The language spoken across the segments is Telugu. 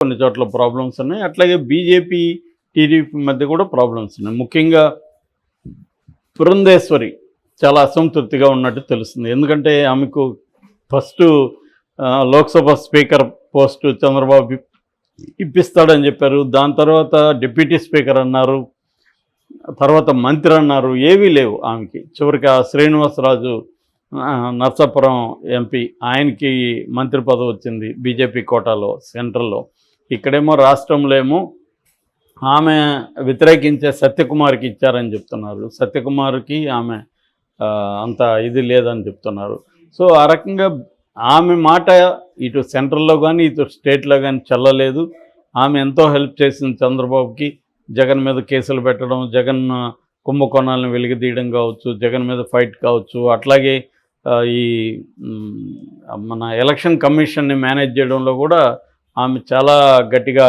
కొన్ని చోట్ల ప్రాబ్లమ్స్ ఉన్నాయి. అట్లాగే బీజేపీ, టీడీపీ మధ్య కూడా ప్రాబ్లమ్స్ ఉన్నాయి. ముఖ్యంగా పురంధేశ్వరి చాలా అసంతృప్తిగా ఉన్నట్టు తెలుస్తుంది. ఎందుకంటే ఆమెకు first Lok Sabha speaker post Chandrababu ఇప్పిస్తాడని చెప్పారు. దాని తర్వాత డిప్యూటీ స్పీకర్ అన్నారు, తర్వాత మంత్రి అన్నారు. ఏవీ లేవు ఆమెకి. చివరికి ఆ శ్రీనివాసరాజు నర్సాపురం ఎంపీ, ఆయనకి మంత్రి పదవి వచ్చింది బీజేపీ కోటాలో సెంట్రల్లో. ఇక్కడేమో రాష్ట్రంలో ఏమో ఆమె వ్యతిరేకించే సత్యకుమార్కి ఇచ్చారని చెప్తున్నారు. సత్యకుమార్కి ఆమె అంత ఇది లేదని చెప్తున్నారు. సో ఆ రకంగా ఆమె మాట ఇటు సెంట్రల్లో కానీ ఇటు స్టేట్లో కానీ చెల్లలేదు. ఆమె ఎంతో హెల్ప్ చేసింది చంద్రబాబుకి. జగన్ మీద కేసులు పెట్టడం, జగన్ కుంభకోణాలను వెలికితీయడం కావచ్చు, జగన్ మీద ఫైట్ కావచ్చు, అట్లాగే ఈ మన ఎలక్షన్ కమిషన్ని మేనేజ్ చేయడంలో కూడా ఆమె చాలా గట్టిగా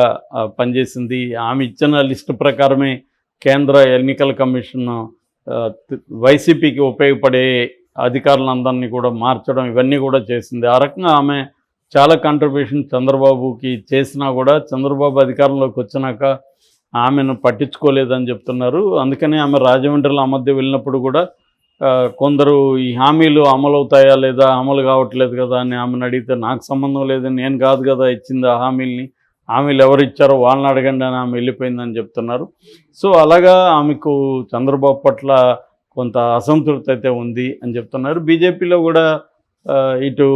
పనిచేసింది. ఆమె ఇచ్చిన లిస్టు ప్రకారమే కేంద్ర ఎన్నికల కమిషన్ వైసీపీకి ఉపయోగపడే అధికారులందరినీ కూడా మార్చడం, ఇవన్నీ కూడా చేసింది. ఆ రకంగా ఆమె చాలా కాంట్రిబ్యూషన్ చంద్రబాబుకి చేసినా కూడా చంద్రబాబు అధికారంలోకి వచ్చినాక ఆమెను పట్టించుకోలేదని చెప్తున్నారు. అందుకని ఆమె రాజమండ్రిలో ఆ మధ్య వెళ్ళినప్పుడు కూడా కొందరు ఈ హామీలు అమలు అవుతాయా లేదా, అమలు కావట్లేదు కదా అని ఆమెను అడిగితే నాకు సంబంధం లేదు, నేను కాదు కదా ఇచ్చింది ఆ హామీలు ఎవరు ఇచ్చారో వాళ్ళని అడగండి అని ఆమె వెళ్ళిపోయిందని చెప్తున్నారు. సో అలాగా ఆమెకు చంద్రబాబు పట్ల కొంత అసంతృప్తి అయితే ఉంది అని చెప్తున్నారు. బీజేపీలో కూడా ఇటు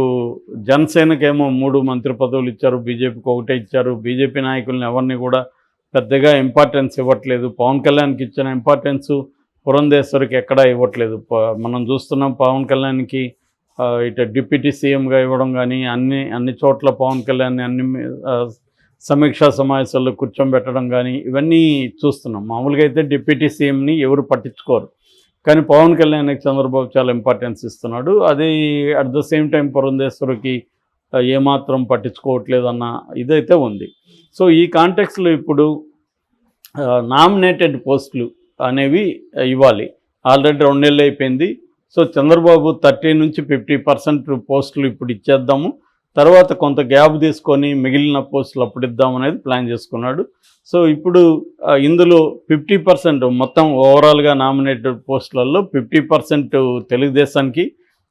జనసేనకేమో 3 మంత్రి పదవులు ఇచ్చారు, బీజేపీకి 1 ఇచ్చారు. బీజేపీ నాయకులను ఎవరిని కూడా పెద్దగా ఇంపార్టెన్స్ ఇవ్వట్లేదు. పవన్ కళ్యాణ్కి ఇచ్చిన ఇంపార్టెన్సు పురంధేశ్వరికి ఎక్కడా ఇవ్వట్లేదు. మనం చూస్తున్నాం పవన్ కళ్యాణ్కి ఇటు డిప్యూటీ సీఎంగా ఇవ్వడం కానీ, అన్ని చోట్ల పవన్ కళ్యాణ్ని అన్ని సమీక్షా సమావేశాల్లో కూర్చోబెట్టడం కానీ ఇవన్నీ చూస్తున్నాం. మామూలుగా అయితే డిప్యూటీ సీఎంని ఎవరు పట్టించుకోరు, కానీ పవన్ కళ్యాణ్కి చంద్రబాబు చాలా ఇంపార్టెన్స్ ఇస్తున్నాడు. అది అట్ ద సేమ్ టైం పురంధేశ్వరికి ఏమాత్రం పట్టించుకోవట్లేదు అన్న ఇదైతే ఉంది. సో ఈ కాంటెక్స్లో ఇప్పుడు నామినేటెడ్ పోస్టులు అనేవి ఇవ్వాలి. ఆల్రెడీ 2 నెలలు అయిపోయింది. సో చంద్రబాబు 30 నుంచి 50% పోస్టులు ఇప్పుడు ఇచ్చేద్దాము, తర్వాత కొంత గ్యాప్ తీసుకొని మిగిలిన పోస్టులు అప్పుడు ఇద్దామనేది ప్లాన్ చేసుకున్నాడు. సో ఇప్పుడు ఇందులో 50% మొత్తం ఓవరాల్గా నామినేటెడ్ పోస్టులలో 50% తెలుగుదేశానికి,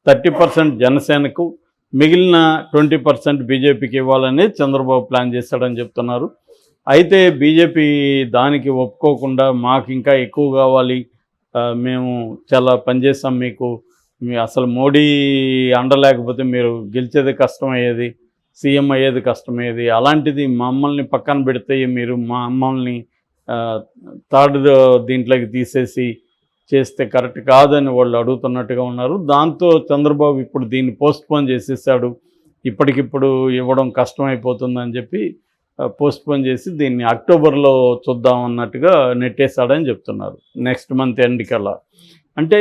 30% జనసేనకు, మిగిలిన 20% బీజేపీకి ఇవ్వాలని చంద్రబాబు ప్లాన్ చేశాడని చెప్తున్నారు. అయితే బీజేపీ దానికి ఒప్పుకోకుండా మాకు ఇంకా ఎక్కువ కావాలి, మేము చాలా పనిచేస్తాం, మీకు అసలు మోడీ అండలేకపోతే మీరు గెలిచేది కష్టమయ్యేది, సీఎం అయ్యేది కష్టమయ్యేది, అలాంటిది మమ్మల్ని పక్కన పెడితే మీరు మమ్మల్ని థర్డ్ దీంట్లోకి తీసేసి చేస్తే కరెక్ట్ కాదని వాళ్ళు అడుగుతున్నట్టుగా ఉన్నారు. దాంతో చంద్రబాబు ఇప్పుడు దీన్ని పోస్ట్పోన్ చేసేసాడు, ఇప్పటికిప్పుడు ఇవ్వడం కష్టమైపోతుందని చెప్పి పోస్ట్పోన్ చేసి దీన్ని అక్టోబర్లో చూద్దాం అన్నట్టుగా నెట్టేశాడని చెప్తున్నారు. నెక్స్ట్ మంత్ ఎండ్ కల్లా. అంటే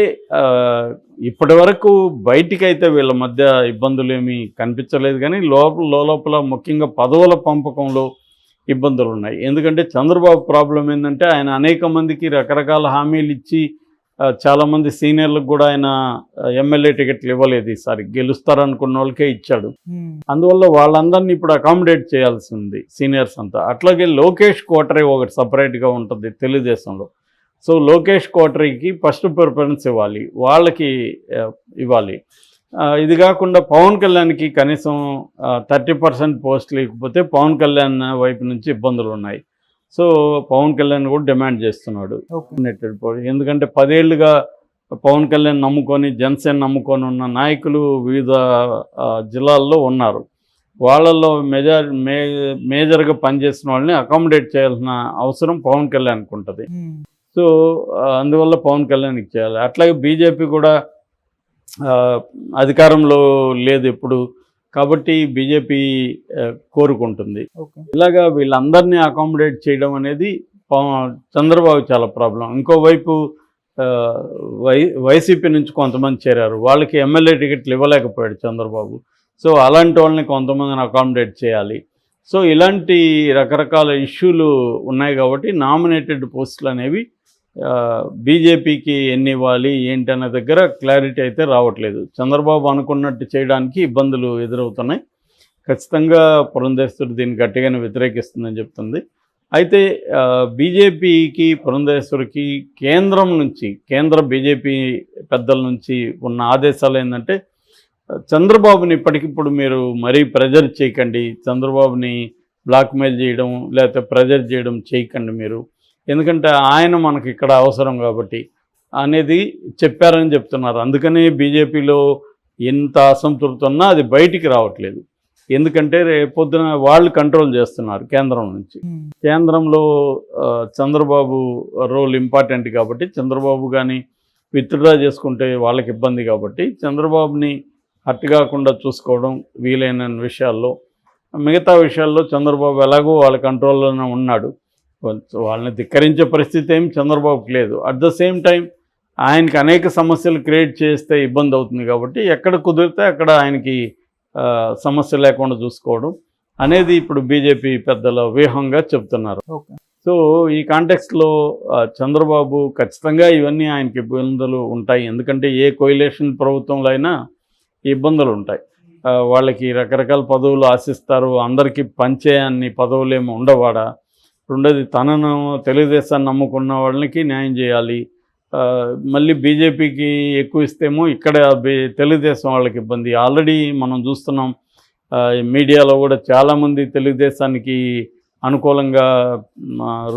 ఇప్పటి వరకు బయటికైతే వీళ్ళ మధ్య ఇబ్బందులు ఏమీ కనిపించలేదు, కానీ లోపల ముఖ్యంగా పదవుల పంపకంలో ఇబ్బందులు ఉన్నాయి. ఎందుకంటే చంద్రబాబు ప్రాబ్లం ఏంటంటే ఆయన అనేక మందికి రకరకాల హామీలు ఇచ్చి చాలామంది సీనియర్లకు కూడా ఆయన ఎమ్మెల్యే టికెట్లు ఇవ్వలేదు. ఈసారి గెలుస్తారనుకున్న వాళ్ళకే ఇచ్చాడు. అందువల్ల వాళ్ళందరినీ ఇప్పుడు అకామిడేట్ చేయాల్సి ఉంది సీనియర్స్ అంతా. అట్లాగే లోకేష్ కోటరీ ఒకటి సపరేట్గా ఉంటుంది తెలుగుదేశంలో. సో లోకేష్ కోటరీకి ఫస్ట్ ప్రిఫరెన్స్ ఇవ్వాలి, వాళ్ళకి ఇవ్వాలి. ఇది కాకుండా పవన్ కళ్యాణ్కి కనీసం 30% పోస్టులు ఇవ్వకపోతే పవన్ కళ్యాణ్ వైపు నుంచి ఇబ్బందులు ఉన్నాయి. సో పవన్ కళ్యాణ్ కూడా డిమాండ్ చేస్తున్నాడు నామినేటెడ్ పోస్ట్. ఎందుకంటే 10 ఏళ్ళుగా పవన్ కళ్యాణ్ నమ్ముకొని, జనసేన నమ్ముకొని ఉన్న నాయకులు వివిధ జిల్లాల్లో ఉన్నారు. వాళ్ళల్లో మేజర్గా పనిచేసిన వాళ్ళని అకామిడేట్ చేయాల్సిన అవసరం పవన్ కళ్యాణ్కి ఉంటుంది. సో అందువల్ల పవన్ కళ్యాణ్కి చేయాలి. అట్లాగే బీజేపీ కూడా అధికారంలో లేదు ఎప్పుడు, కాబట్టి బీజేపీ కోరుకుంటుంది. ఇలాగా వీళ్ళందరినీ అకామిడేట్ చేయడం అనేది చంద్రబాబు చాలా ప్రాబ్లం. ఇంకోవైపు వైసీపీ నుంచి కొంతమంది చేరారు, వాళ్ళకి ఎమ్మెల్యే టికెట్లు ఇవ్వలేకపోయాడు చంద్రబాబు. సో అలాంటి వాళ్ళని కొంతమందిని అకామిడేట్ చేయాలి. సో ఇలాంటి రకరకాల ఇష్యూలు ఉన్నాయి కాబట్టి నామినేటెడ్ పోస్టులు అనేవి బీజేపీకి ఎన్ని ఇవ్వాలి ఏంటి అనే దగ్గర క్లారిటీ అయితే రావట్లేదు. చంద్రబాబు అనుకున్నట్టు చేయడానికి ఇబ్బందులు ఎదురవుతున్నాయి. ఖచ్చితంగా పురంధేశ్వరి దీన్ని గట్టిగానే వ్యతిరేకిస్తుందని చెప్తుంది. అయితే బీజేపీకి, పురంధేశ్వరికి కేంద్రం నుంచి, కేంద్ర బీజేపీ పెద్దల నుంచి ఉన్న ఆదేశాలు ఏంటంటే, చంద్రబాబుని ఇప్పటికిప్పుడు మీరు మరీ ప్రెజర్ చేయకండి, చంద్రబాబుని బ్లాక్మెయిల్ చేయడం లేకపోతే ప్రెజర్ చేయడం చేయకండి మీరు, ఎందుకంటే ఆయన మనకి ఇక్కడ అవసరం కాబట్టి అనేది చెప్పారని చెప్తున్నారు. అందుకనే బీజేపీలో ఎంత అసంతృప్తి ఉన్నా అది బయటికి రావట్లేదు. ఎందుకంటే రేపొద్దున వాళ్ళు కంట్రోల్ చేస్తున్నారు కేంద్రం నుంచి. కేంద్రంలో చంద్రబాబు రోల్ ఇంపార్టెంట్ కాబట్టి, చంద్రబాబు కానీ విత్డ్రా చేసుకుంటే వాళ్ళకి ఇబ్బంది కాబట్టి, చంద్రబాబుని హర్ట్ కాకుండా చూసుకోవడం వీలైన విషయాల్లో, మిగతా విషయాల్లో చంద్రబాబు ఎలాగో వాళ్ళ కంట్రోల్లోనే ఉన్నాడు. వాళ్ళని ధిక్కరించే పరిస్థితి ఏం చంద్రబాబుకి లేదు. అట్ ద సేమ్ టైం ఆయనకి అనేక సమస్యలు క్రియేట్ చేస్తే ఇబ్బంది అవుతుంది కాబట్టి, ఎక్కడ కుదిరితే అక్కడ ఆయనకి సమస్య లేకుండా చూసుకోవడం అనేది ఇప్పుడు బీజేపీ పెద్దల వ్యూహంగా చెప్తున్నారు. సో ఈ కాంటెక్స్ట్లో చంద్రబాబు ఖచ్చితంగా ఇవన్నీ ఆయనకి ఇబ్బందులు ఉంటాయి. ఎందుకంటే ఏ కోయిలేషన్ ప్రభుత్వంలో అయినా ఇబ్బందులు ఉంటాయి. వాళ్ళకి రకరకాల పదవులు ఆశిస్తారు, అందరికీ పంచే అన్ని పదవులు ఏమి ఉండవాడా, రెండోది తనను తెలుగుదేశాన్ని నమ్ముకున్న వాళ్ళకి న్యాయం చేయాలి. మళ్ళీ బీజేపీకి ఎక్కువ ఇస్తేమో ఇక్కడ తెలుగుదేశం వాళ్ళకి ఇబ్బంది. ఆల్రెడీ మనం చూస్తున్నాం, మీడియాలో కూడా చాలామంది తెలుగుదేశానికి అనుకూలంగా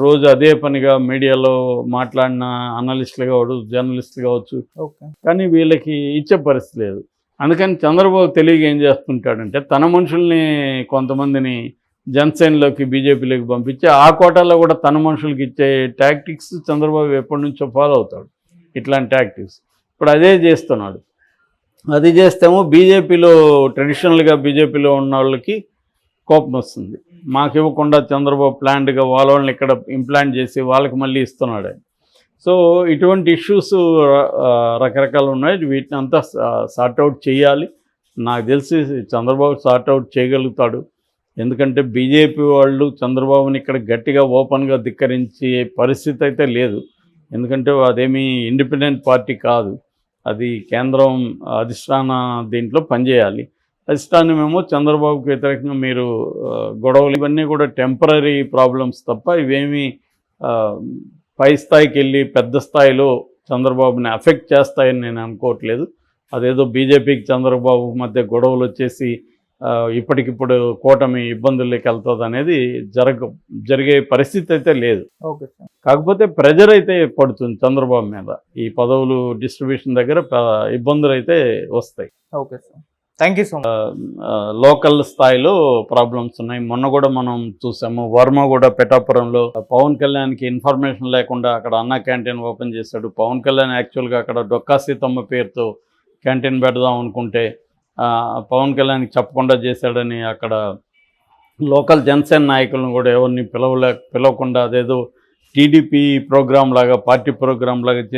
రోజు అదే పనిగా మీడియాలో మాట్లాడిన అనలిస్టులు కావచ్చు, జర్నలిస్టులు కావచ్చు, కానీ వీళ్ళకి ఇచ్చే పరిస్థితి లేదు. అందుకని చంద్రబాబు తెలివిగా ఏం చేస్తుంటాడంటే, తన మనుషుల్ని కొంతమందిని జనసేనలోకి, బీజేపీలోకి పంపించి ఆ కోటాలో కూడా తన మనుషులకి ఇచ్చే టాక్టిక్స్ చంద్రబాబు ఎప్పటి నుంచో ఫాలో అవుతాడు. ఇట్లాంటి టాక్టిక్స్ ఇప్పుడు అదే చేస్తున్నాడు. అది చేస్తేమో బీజేపీలో ట్రెడిషనల్గా బీజేపీలో ఉన్న వాళ్ళకి కోపం వస్తుంది, మాకు ఇవ్వకుండా చంద్రబాబు ప్లాన్డ్గా వాళ్ళని ఇక్కడ ఇంప్లాంట్ చేసి వాళ్ళకి మళ్ళీ ఇస్తున్నాడు. సో ఇటువంటి ఇష్యూస్ రకరకాలు ఉన్నాయి. వీటిని అంతా సార్ట్అవుట్ చేయాలి. నాకు తెలిసి చంద్రబాబు సార్ట్అవుట్ చేయగలుగుతాడు. ఎందుకంటే బీజేపీ వాళ్ళు చంద్రబాబుని ఇక్కడ గట్టిగా ఓపెన్గా ధిక్కరించే పరిస్థితి అయితే లేదు. ఎందుకంటే అదేమీ ఇండిపెండెంట్ పార్టీ కాదు, అది కేంద్రం అధిష్టాన దీంట్లో పనిచేయాలి. అధిష్టానమేమో చంద్రబాబుకి వ్యతిరేకంగా మీరు గొడవలు ఇవన్నీ కూడా టెంపరీ ప్రాబ్లమ్స్ తప్ప ఇవేమీ పై స్థాయికి వెళ్ళి పెద్ద స్థాయిలో చంద్రబాబుని అఫెక్ట్ చేస్తాయని నేను అనుకోవట్లేదు. అదేదో బీజేపీకి చంద్రబాబు మధ్య గొడవలు వచ్చేసి ఇప్పటికిప్పుడు కూటమి ఇబ్బందుల్లోకి వెళ్తుంది అనేది జరిగే పరిస్థితి అయితే లేదు. కాకపోతే ప్రెజర్ అయితే పడుతుంది చంద్రబాబు మీద. ఈ పదవులు డిస్ట్రిబ్యూషన్ దగ్గర ఇబ్బందులు అయితే వస్తాయి. Okay sir, thank you so much. Local స్థాయిలో ప్రాబ్లమ్స్ ఉన్నాయి. మొన్న కూడా మనం చూసాము, వర్మ కూడా పిఠాపురంలో పవన్ కళ్యాణ్కి ఇన్ఫర్మేషన్ లేకుండా అక్కడ అన్న క్యాంటీన్ ఓపెన్ చేశాడు. పవన్ కళ్యాణ్ యాక్చువల్గా అక్కడ డొక్కా సీతమ్మ పేరుతో క్యాంటీన్ పెడదాం అనుకుంటే పవన్ కళ్యాణ్కి చెప్పకుండా చేశాడని అక్కడ లోకల్ జనసేన నాయకులను కూడా ఎవరిని పిలవకుండా అదేదో టీడీపీ ప్రోగ్రాం లాగా, పార్టీ ప్రోగ్రాం లాగా